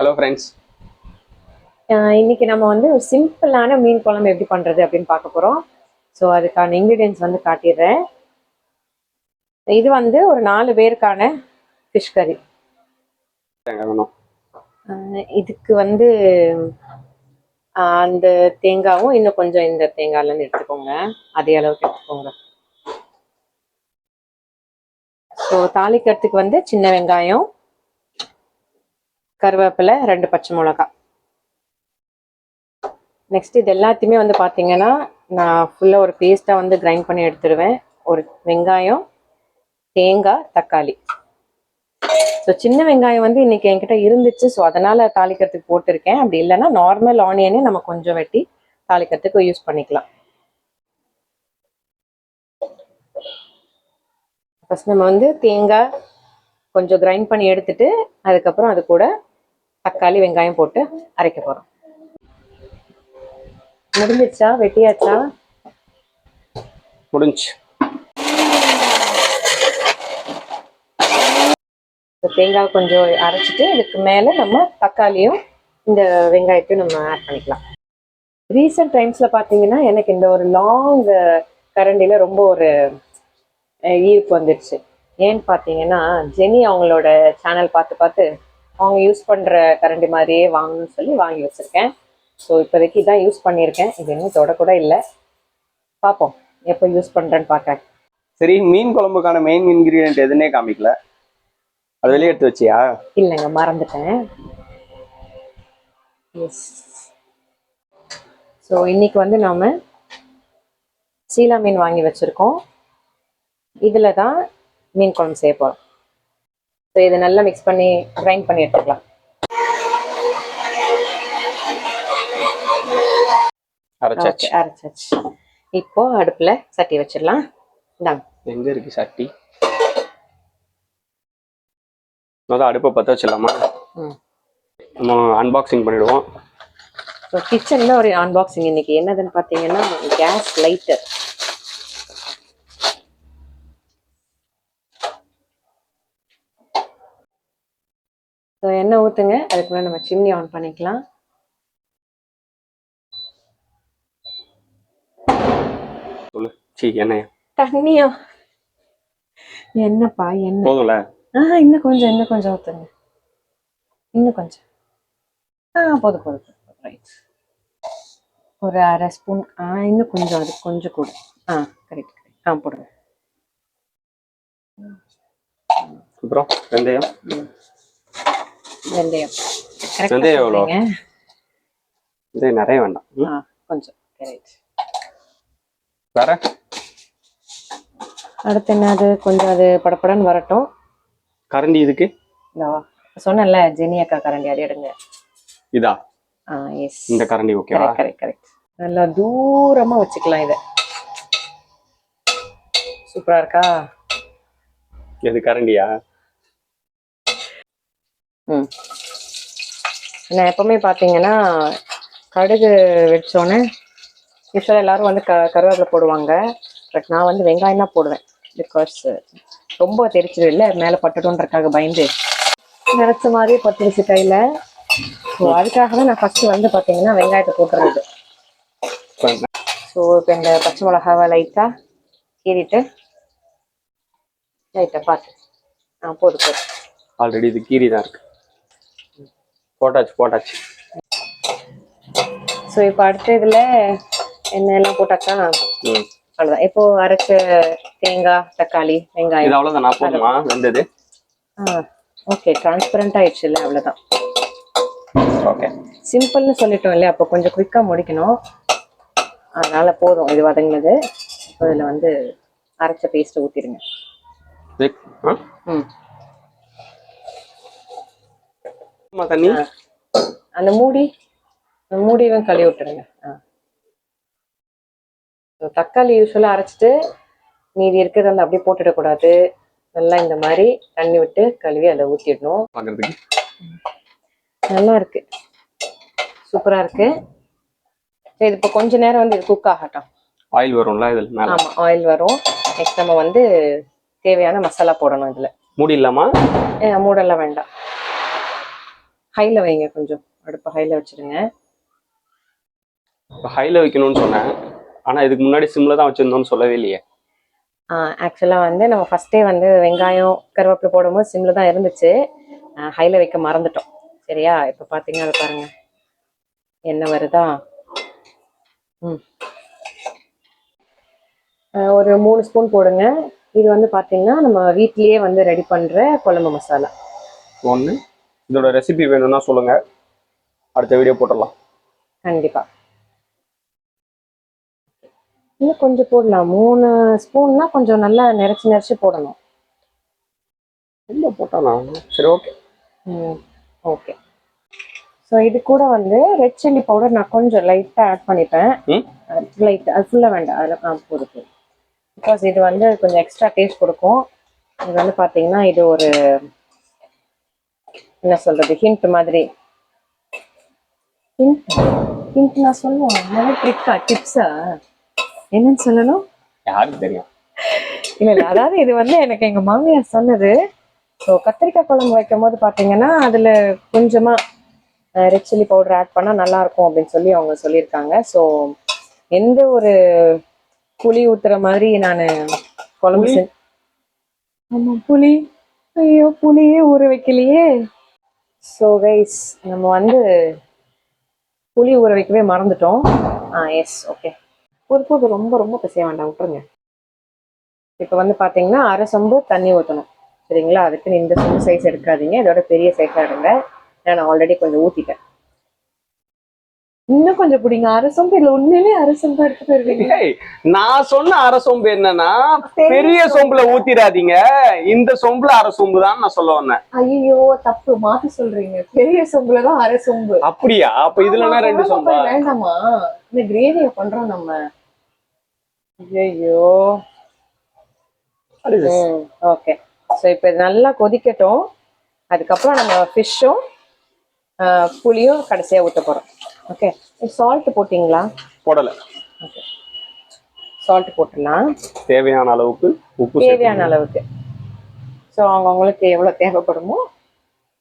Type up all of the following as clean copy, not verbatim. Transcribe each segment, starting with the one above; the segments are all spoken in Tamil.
Hello friends. இன்னைக்கு நம்ம வந்து ஒரு சிம்பிளான மீன் குழம்பு எப்படி பண்ணுறது அப்படின்னு பார்க்க போகிறோம். ஸோ அதுக்கான இன்க்ரீடியன்ஸ் வந்து காட்டிடுறேன். இது வந்து ஒரு 4 பேருக்கான ஃபிஷ் கறி. இதுக்கு வந்து அந்த தேங்காவும் இன்னும் கொஞ்சம் இந்த தேங்காய்லேருந்து எடுத்துக்கோங்க, அதே அளவுக்கு எடுத்துக்கோங்க. ஸோ தாளிக்கிறதுக்கு வந்து சின்ன வெங்காயம், கருவேப்பிலை, 2 பச்சை மிளகாய். நெக்ஸ்ட் இது எல்லாத்தையுமே வந்து பார்த்தீங்கன்னா நான் ஃபுல்லாக ஒரு பேஸ்ட்டாக வந்து கிரைண்ட் பண்ணி எடுத்துடுவேன். ஒரு வெங்காயம், தேங்காய், தக்காளி. ஸோ சின்ன வெங்காயம் வந்து இன்னைக்கு என்கிட்ட இருந்துச்சு, ஸோ அதனால தாளிக்கிறதுக்கு போட்டிருக்கேன். அப்படி இல்லைன்னா நார்மல் ஆனியனே நம்ம கொஞ்சம் வெட்டி தாளிக்கிறதுக்கு யூஸ் பண்ணிக்கலாம். ஃபர்ஸ்ட் நம்ம வந்து தேங்காய் கொஞ்சம் கிரைண்ட் பண்ணி எடுத்துட்டு அதுக்கப்புறம் அது கூட தக்காளி, வெங்காயம் போட்டு அரைக்க போகிறோம். முடிஞ்சிச்சா? வெட்டியாச்சா? முடிஞ்சு. தேங்காய் கொஞ்சம் அரைச்சிட்டு இதுக்கு மேலே நம்ம தக்காளியும் இந்த வெங்காயத்தையும் நம்ம ஆட் பண்ணிக்கலாம். ரீசெண்ட் டைம்ஸில் பார்த்தீங்கன்னா எனக்கு இந்த ஒரு லாங் கரண்டியில் ரொம்ப ஒரு ஈர்ப்பு வந்துடுச்சு. ஏன்னு பார்த்தீங்கன்னா ஜெனி அவங்களோட சேனல் பார்த்து அவங்க யூஸ் பண்ணுற கரண்டி மாதிரியே வாங்கணும்னு சொல்லி வாங்கி வச்சுருக்கேன். ஸோ இப்போதைக்கு இதான் யூஸ் பண்ணியிருக்கேன். இது இன்னும் தொடக்கூட இல்லை. பார்ப்போம் எப்போ யூஸ் பண்ணுறேன்னு பார்க்குறேன். சரி, மீன் குழம்புக்கான மெயின் இன்கிரீடியன்ட் எதுனே காமிக்கல, அது வெளியே எடுத்து வச்சியா? இல்லைங்க, மறந்துட்டேன். எஸ். ஸோ இன்னைக்கு வந்து நாம் சீலா மீன் வாங்கி வச்சுருக்கோம். இதில் தான் மீன் குழம்பு செய்ய போகிறோம். ஸோ இதை நல்லா மிக்ஸ் பண்ணி கிரைண்ட் பண்ணி எடுத்துக்கலாம். அரைச்சாச்சு. இப்போ அடுப்பில் சட்டி வச்சிடலாம். இந்தாங்க. எங்க இருக்கு சட்டி? அதான் அடுப்பை பற்ற வச்சிடலாமா? நம்ம அன்பாக்சிங் பண்ணிடுவோம். ஸோ கிச்சனில் ஒரு அன்பாக்சிங் இன்னைக்கு என்னதுன்னு பார்த்தீங்கன்னா கேஸ் லைட்டர். ஸோ எண்ணெய் ஊற்றுங்க. அதுக்கு மேலே நம்ம சிம்னி ஆன் பண்ணிக்கலாம். எண்ணெய் தண்ணியா? என்னப்பா எண்ணெய் போதும்ல? இன்னும் கொஞ்சம் ஊற்றுங்க. இன்னும் கொஞ்சம். போதும். ரைட். ஒரு அரை ஸ்பூன். இன்னும் கொஞ்சம், அது கொஞ்சம் கூட. கரெக்ட். போடுங்க. அப்புறம் வெந்தயம். எவ்வளோ? வெந்தயம் நிறைய வேண்டாம், கொஞ்சம். கரெக்ட். வேற அடுத்து என்னது? கொஞ்சம் அது படப்படன்னு வரட்டும். கரண்டி இதுக்கு சொன்னேன்ல, ஜெனி அக்கா கரண்டி, அது எடுங்க. இதா? எஸ், இந்த கரண்டி. ஓகேவா? கரெக்ட். நல்லா தூரமா வச்சுக்கலாம். இதை சூப்பரா இருக்கா? எது கரண்டியா? நான் எப்பவுமே பார்த்தீங்கன்னா கடுகு வெடிச்சோன்னே யூஸ்வலாக எல்லாரும் வந்து கருவேப்பிலை போடுவாங்க. பட் நான் வந்து வெங்காயம் தான் போடுவேன். பிகாஸ் ரொம்ப தெரிச்சிடும் இல்லை, மேலே பட்டுட்டோன்றக்காக பயந்து நினச்ச மாதிரியே பட்டுடுச்சு கையில். ஸோ அதுக்காக தான் நான் ஃபஸ்ட்டு வந்து பார்த்தீங்கன்னா வெங்காயத்தை போட்டுறது. ஸோ இப்போ இந்த பச்சை மிளகாவை லைட்டாக கீறிட்டு லைட்டாக பார்த்து போதும். ஆல்ரெடி இது கீரி தான் இருக்கு. போட்டாச்சு. ஸோ இப்போ அடுத்த இதில் எண்ணெயெல்லாம் போட்டாச்சா? அவ்வளோதான். இப்போ அரைச்ச தேங்காய், தக்காளி, வெங்காயம். இது அவ்வளோதான். நான் போதுமா வெந்தது? ஓகே, டிரான்ஸ்பரண்ட் ஆயிடுச்சு இல்லை? அவ்வளோதான். ஓகே, சிம்பிள்னு சொல்லிட்டோம் இல்லையா, அப்போ கொஞ்சம் குயிக்காக முடிக்கணும். அதனால போதும் இது வதங்கினது. இதில் வந்து அரைச்ச பேஸ்ட்டை ஊற்றிடுங்க. தண்ணி அந்த மூடியும் கழுவி விட்டுருங்க. தக்காளி யூஸ்வலாக அரைச்சிட்டு மீதி இருக்கிறத வந்து அப்படியே போட்டுடக்கூடாது. நல்லா இந்த மாதிரி தண்ணி விட்டு கழுவி அதில் ஊற்றிடணும். நல்லா இருக்கு, சூப்பராக இருக்கு. இது இப்போ கொஞ்ச நேரம் வந்து இது குக் ஆகட்டும். ஆயில் வரும்ல இதில் மேலே? ஆமாம், ஆயில் வரும். நெக்ஸ்ட் நம்ம வந்து தேவையான மசாலா போடணும். இதில் மூடி இல்லாமா? மூடெல்லாம் வேண்டாம். ஹையில் வைங்க, கொஞ்சம் அடுப்பை ஹையில் வச்சுருங்க. ஹைல வைக்கணும்னு சொன்னேன், ஆனா இதுக்கு முன்னாடி சிம்ல தான் வச்சிருந்தோம்னு சொல்லவே இல்லையே. ஆக்சுவலாக வந்து நம்ம ஃபஸ்ட்டே வந்து வெங்காயம் கருவேப்பிலை போடும்போது சிம்மில் தான் இருந்துச்சு, ஹையில் வைக்க மறந்துட்டோம். சரியா? இப்போ பார்த்தீங்கன்னா அது பாருங்க என்ன வருதா. ஒரு 3 ஸ்பூன் போடுங்க. இது வந்து பார்த்தீங்கன்னா நம்ம வீட்லேயே வந்து ரெடி பண்ணுற குழம்பு மசாலா. ஒன்று இதோட ரெசிபி வேணும்னா சொல்லுங்க, அடுத்த வீடியோ போட்டுடலாம். கண்டிப்பாக இன்னும் கொஞ்சம் போடலாம். 3 ஸ்பூன்னா கொஞ்சம் நல்லா நிறச்சி போடணும். ரொம்ப போட்டானா? சரி, ஓகே. ஓகே. ஸோ இது கூட வந்து ரெட் சில்லி பவுடர் நான் கொஞ்சம் லைட்டாக ஆட் பண்ணிப்பேன். லைட், அது ஃபுல்லாக வேண்டாம், அதில் போடுது. பிகாஸ் இது வந்து கொஞ்சம் எக்ஸ்ட்ரா டேஸ்ட் கொடுக்கும். இது வந்து பார்த்தீங்கன்னா இது ஒரு என்ன சொல்கிறது, ஹிண்ட் மாதிரி. ஹிண்ட் நான் சொல்லுவேன், நல்லா ட்ரிக்கா டிப்ஸா என்னன்னு சொல்லணும் யாருக்கு தெரியும்? இல்லை அதாவது இது வந்து எனக்கு எங்கள் மாமியார் சொன்னது. ஸோ கத்திரிக்காய் குழம்பு வைக்கும் போது பார்த்தீங்கன்னா அதில் கொஞ்சமாக ரெட் சில்லி பவுடர் ஆட் பண்ணால் நல்லாயிருக்கும் அப்படின்னு சொல்லி அவங்க சொல்லியிருக்காங்க. ஸோ எந்த ஒரு புளி ஊற்றுற மாதிரி நான் குழம்பு ஆமாம் புளி, ஐயோ புளியே ஊற வைக்கலையே. ஸோ கைஸ் நம்ம வந்து புளி ஊற வைக்கவே மறந்துட்டோம். Yes, okay. போது ரொம்ப ரொம்ப பிசைய வேண்டாம், விட்டுருங்க. இப்போ வந்து பார்த்தீங்கன்னா அரை சொம்பு தண்ணி ஊற்றணும். சரிங்களா? அதுக்கு இந்த சொம்பு சைஸ் எடுக்காதீங்க, இதோட பெரிய சைஸாக எடுங்க. நான் ஆல்ரெடி கொஞ்சம் ஊற்றிட்டேன். இன்னும் கொஞ்சம் பிடிங்க, அரை சொம்பு. இல்லை உண்மையிலே அரை சொம்பு எடுத்துட்டு வருவீங்க. நான் சொன்ன அரை சொம்பு என்னன்னா பெரிய சொம்புல ஊத்திடாதீங்க, இந்த சொம்புல அரை சொம்பு தான் நான் சொல்ல வந்தேன். ஐயோ தப்பு, மாத்தி சொல்றீங்க. பெரிய சொம்புலதான் அரை சொம்பு. அப்படியா? அப்ப இதுலன்னா 2 சொம்பா? வேண்டாமா, இந்த கிரேவிய பண்றோம் நம்ம. ஐயோ. ஓகே. ஸோ இப்போ இது நல்லா கொதிக்கட்டும். அதுக்கப்புறம் நம்ம ஃபிஷ்ஷும் புளியும் கடைசியாக ஊற்ற போகிறோம். ஓகே. சால்ட் போட்டிங்களா? போடலை. ஓகே, சால்ட் போட்டுடலாம். தேவையான அளவுக்கு உப்பு, தேவையான அளவுக்கு. ஸோ அவங்கவுங்களுக்கு எவ்வளோ தேவைப்படுமோ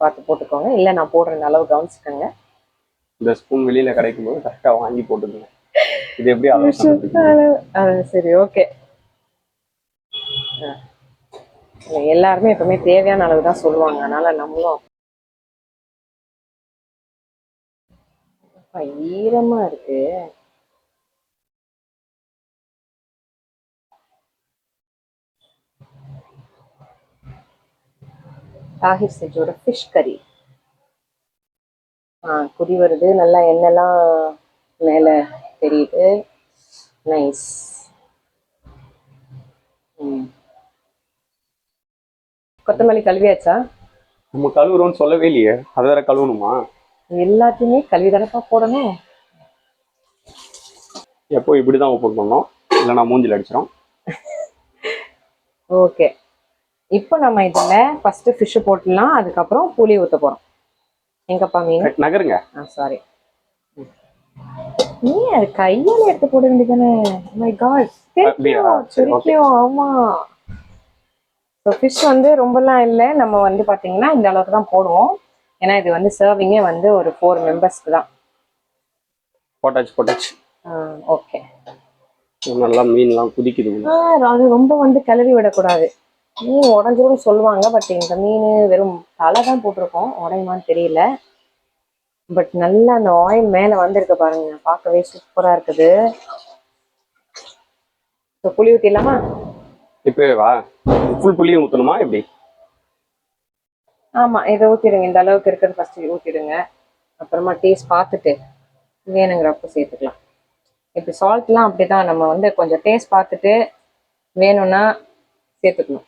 பார்த்து போட்டுக்கோங்க. இல்லை நான் போடுற அளவு கவனிச்சுக்கோங்க. இந்த ஸ்பூன் வெளியில கிடைக்கும் போது கரெக்டாக வாங்கி போட்டுக்கோங்க. இது எப்படி அளவு? சரி, ஓகே. எல்லாருமே எப்பவுமே தேவையான அளவு தான் சொல்லுவாங்க, அதனால நம்மளும். ஈரமா இருக்கு. தாஹிர் செஜோட ஃபிஷ் கறி குடி வருது, நல்லா எண்ணெய்லாம் மேலே தெரியுது. நைஸ். கொத்தமல்லி கழுவியாச்சா? நம்ம கழுவுறோம்னு சொல்லவே இல்லையே, அது வேற கழுவணுமா? எல்லாத்தையுமே கழுவி தானப்பா போடணும். எப்போ இப்படிதான் ஓப்பன் பண்ணோம், இல்லைன்னா மூஞ்சில் அடிச்சிடும். ஓகே. இப்போ நம்ம இதில் ஃபர்ஸ்ட் ஃபிஷ் போட்டுடலாம், அதுக்கப்புறம் புளி ஊற்ற போகிறோம். எங்கப்பா மீன் நகருங்க. சாரி, நீ அது கையால எடுத்து போட வேண்டியதானே. மை காட், தெரியும். ஆமா. ஸோ ஃபிஷ் வந்து ரொம்பலாம் இல்லை, நம்ம வந்து பார்த்தீங்கன்னா இந்த அளவுக்கு தான் போடுவோம். ஏன்னா இது வந்து சர்விங்கே வந்து ஒரு 4 மெம்பர்ஸ்க்கு தான். போட்டாச்சு. ஓகே. நல்லா மீன்லாம் குதிக்குது. அது ரொம்ப வந்து கிளறி விடக்கூடாது, மீன் உடஞ்சிரும் சொல்லுவாங்க. பட் இந்த மீன் வெறும் தலை தான் போட்டிருக்கோம், உடையுமான்னு தெரியல. பட் நல்லா அந்த ஆயில் மேலே வந்துருக்கு பாருங்க, பார்க்கவே சூப்பராக இருக்குது. ஸோ புளி ஊற்றிடலாமா? இப்போவே வா, ஃபுல் புளியும் ஊற்றணுமா எப்படி? ஆமாம், இதை ஊற்றிடுங்க. இந்த அளவுக்கு இருக்கிறது ஃபஸ்ட்டு ஊற்றிடுங்க. அப்புறமா டேஸ்ட் பார்த்துட்டு வேணுங்கிறப்ப சேர்த்துக்கலாம். இப்போ சால்ட்லாம் அப்படி தான், நம்ம வந்து கொஞ்சம் டேஸ்ட் பார்த்துட்டு வேணும்னா சேர்த்துக்கணும்.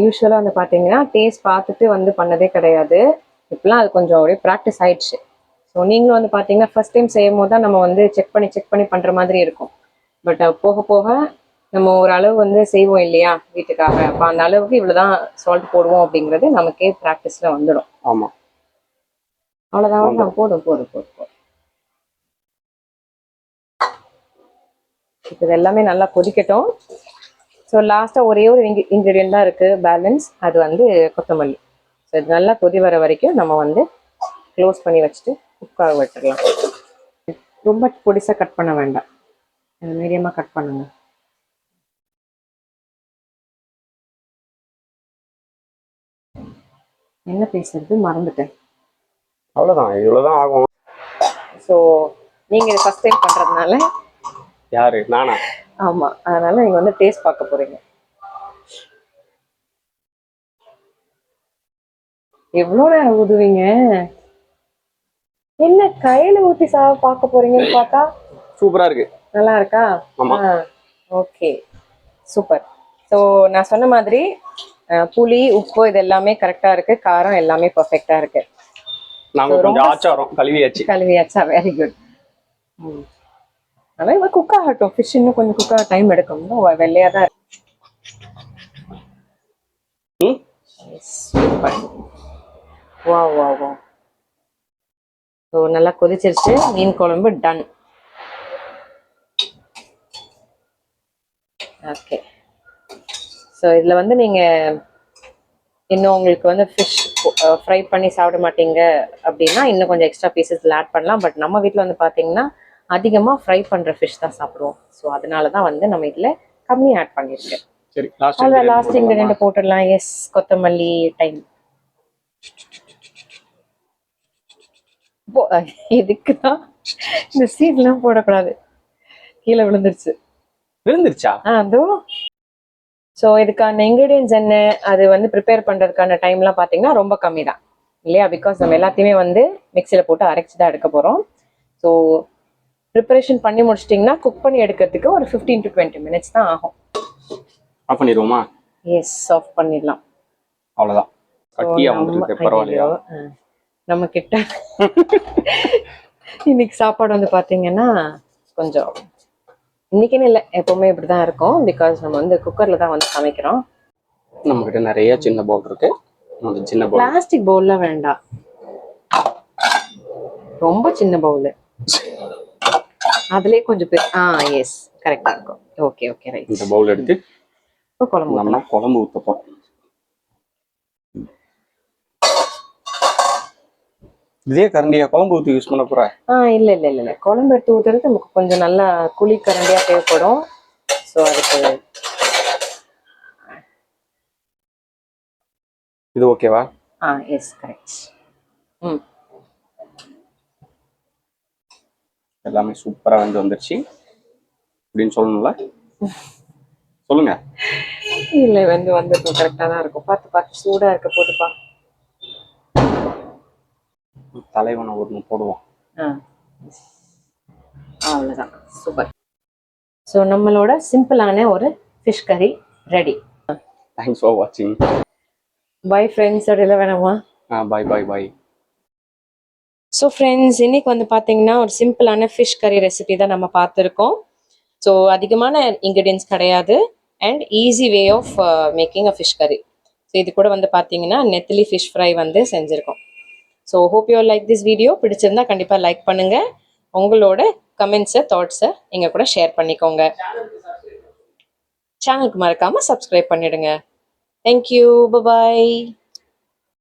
யூஸ்வலாக வந்து பார்த்தீங்கன்னா டேஸ்ட் பார்த்துட்டு வந்து பண்ணதே கிடையாது. இப்போலாம் அது கொஞ்சம் அப்படியே ப்ராக்டிஸ் ஆயிடுச்சு. ஸோ நீங்களும் வந்து பார்த்தீங்கன்னா ஃபர்ஸ்ட் டைம் செய்யும் போது தான் நம்ம வந்து செக் பண்ணி பண்ணுற மாதிரி இருக்கும். பட் போக போக நம்ம ஒரு அளவு வந்து செய்வோம் இல்லையா வீட்டுக்காக, அப்போ அந்த அளவுக்கு இவ்வளோதான் சால்ட் போடுவோம் அப்படிங்கிறது நமக்கே ப்ராக்டிஸில் வந்துடும். ஆமாம், அவ்வளோதான். போதும். இப்போ இது எல்லாமே நல்லா கொதிக்கட்டும். ஸோ லாஸ்ட்டாக ஒரே ஒரு இன்க்ரீடியன்ட் தான் இருக்குது பேலன்ஸ், அது வந்து கொத்தமல்லி. ஸோ இது நல்லா கொதி வர வரைக்கும் நம்ம வந்து க்ளோஸ் பண்ணி வச்சுட்டு குக்காக விட்டுடலாம். ரொம்ப பொடிசாக கட் பண்ண வேண்டாம், மீடியமாக கட் பண்ணுங்க. என்ன பேசுறது மறந்துட்டேன். அவ்வளோதான், இவ்வளோதான் ஆகும். ஸோ நீங்கள் இது ஃபஸ்ட் டைம் பண்ணுறதுனால. யாரு, நானா? ஆமாம், அதனால நீங்கள் வந்து டேஸ்ட் பார்க்க போகிறீங்க. எவ்வளோ நேரம் ஊதுவீங்க? என்ன கையில் ஊற்றி பார்க்க போறீங்கன்னு பார்த்தா சூப்பரா இருக்கு. நல்லா இருக்கா? Okay, super. ஸோ நான் சொன்ன மாதிரி புளி, உப்பு இது எல்லாமே கரெக்டாக இருக்கு, காரம் எல்லாமே பர்ஃபெக்டாக இருக்கு. நாங்க கொஞ்சம் ஆச்சாரம் கழுவியாச்சா? Very good. அதனால இவன் குக் ஆகட்டும், ஃபிஷ் இன்னும் கொஞ்சம் குக் ஆக டைம் எடுக்கும், வெள்ளையாக தான் இருக்கு. வா வா வா. ஸோ நல்லா கொதிச்சிருச்சு, மீன் குழம்பு டன். ஓகே, ஸோ இதில் வந்து நீங்கள் இன்னும் உங்களுக்கு வந்து ஃபிஷ் ஃப்ரை பண்ணி சாப்பிட மாட்டீங்க அப்படின்னா இன்னும் கொஞ்சம் எக்ஸ்ட்ரா பீசஸ் ஆட் பண்ணலாம். பட் நம்ம வீட்டில் வந்து பார்த்தீங்கன்னா அதிகமாக ஃப்ரை பண்ணுற ஃபிஷ் தான் சாப்பிடுவோம். ஸோ அதனால தான் வந்து நம்ம இதில் கம்மி ஆட் பண்ணியிருக்கேன். சரி, லாஸ்ட் இன்கிரிடியன்ட் போட்டுடலாம். எஸ், கொத்தமல்லி டைம். எதுக்கு தான் இந்த சீட்லாம் போடக்கூடாது, கீழே விழுந்துருச்சா? அதோ. ஸோ இதுக்கான இன்க்ரீடியன்ஸ் என்ன, அது வந்து ப்ரிப்பேர் பண்ணுறதுக்கான டைம்லாம் பார்த்தீங்கன்னா ரொம்ப கம்மி தான் இல்லையா? பிகாஸ் நம்ம எல்லாத்தையுமே வந்து மிக்சியில் போட்டு அரைச்சி தான் எடுக்க போகிறோம். ஸோ ப்ரிப்பரேஷன் பண்ணி முடிச்சிட்டிங்கன்னா குக் பண்ணி எடுக்கிறதுக்கு ஒரு 15 to 20 minutes தான் ஆகும். ஆஃப் பண்ணிடுவோமா? எஸ், ஆஃப் பண்ணிடலாம். அவ்வளோதான். பரவாயில்லையா? நம்ம கிட்ட இன்னைக்கு சாப்பாடு வந்து பார்த்தீங்கன்னா கொஞ்சம், இன்னைக்குன்னு இல்லை எப்பவுமே இப்படி தான் இருக்கும். பிகாஸ் நம்ம வந்து குக்கரில் தான் வந்து சமைக்கிறோம். நம்ம கிட்ட நிறைய சின்ன பவுல் இருக்கு. சின்ன பவுல், பிளாஸ்டிக் பவுல்லாம் வேண்டாம், ரொம்ப சின்ன பவுல், அதுலேயே கொஞ்சம் எஸ் கரெக்டாக இருக்கும். Okay okay right. இந்த பவுல் எடுத்து இப்போ குழம்பு ஊற்ற போகிறோம். இதே கரண்டியா குழம்பு ஊற்றி யூஸ் பண்ண போற? இல்லை இல்லை இல்லை, குழம்பு எடுத்து ஊற்றுறது நமக்கு கொஞ்சம் நல்லா குழி கரண்டியாக தேவைப்படும். ஸோ அதுக்கு இது ஓகேவா? Yes correct. எல்லாமே சூப்பராக வந்துருச்சு அப்படின்னு சொல்லணும்ல? சொல்லுங்க. இல்லை வந்துருக்கும், கரெக்டாக தான் இருக்கும். பார்த்து சூடாக இருக்க போட்டுப்பா. தலைவனை ஒன்று போடுவோம். அவ்வளோதான், சூப்பர். ஸோ நம்மளோட சிம்பிளான ஒரு ஃபிஷ் கறி ரெடி. தேங்க்ஸ் ஃபார் வாட்சிங். Bye friends. அப்படில வேணாமா? Bye bye bye. So friends, இன்னைக்கு வந்து பார்த்தீங்கன்னா ஒரு சிம்பிளான ஃபிஷ் கறி ரெசிபி தான் நம்ம பார்த்துருக்கோம். ஸோ அதிகமான இன்க்ரீடியன்ஸ் கிடையாது and easy way of making a fish curry. So இது கூட வந்து பார்த்தீங்கன்னா நெத்திலி ஃபிஷ் ஃப்ரை வந்து செஞ்சுருக்கோம். So hope you like this video. பிடிச்சிருந்தா கண்டிப்பாக லைக் பண்ணுங்கள். உங்களோட கமெண்ட்ஸை, தாட்ஸை எங்கள் கூட ஷேர் பண்ணிக்கோங்க. சேனலுக்கு மறக்காமல் சப்ஸ்கிரைப் பண்ணிடுங்க. தேங்க்யூ, பாய்.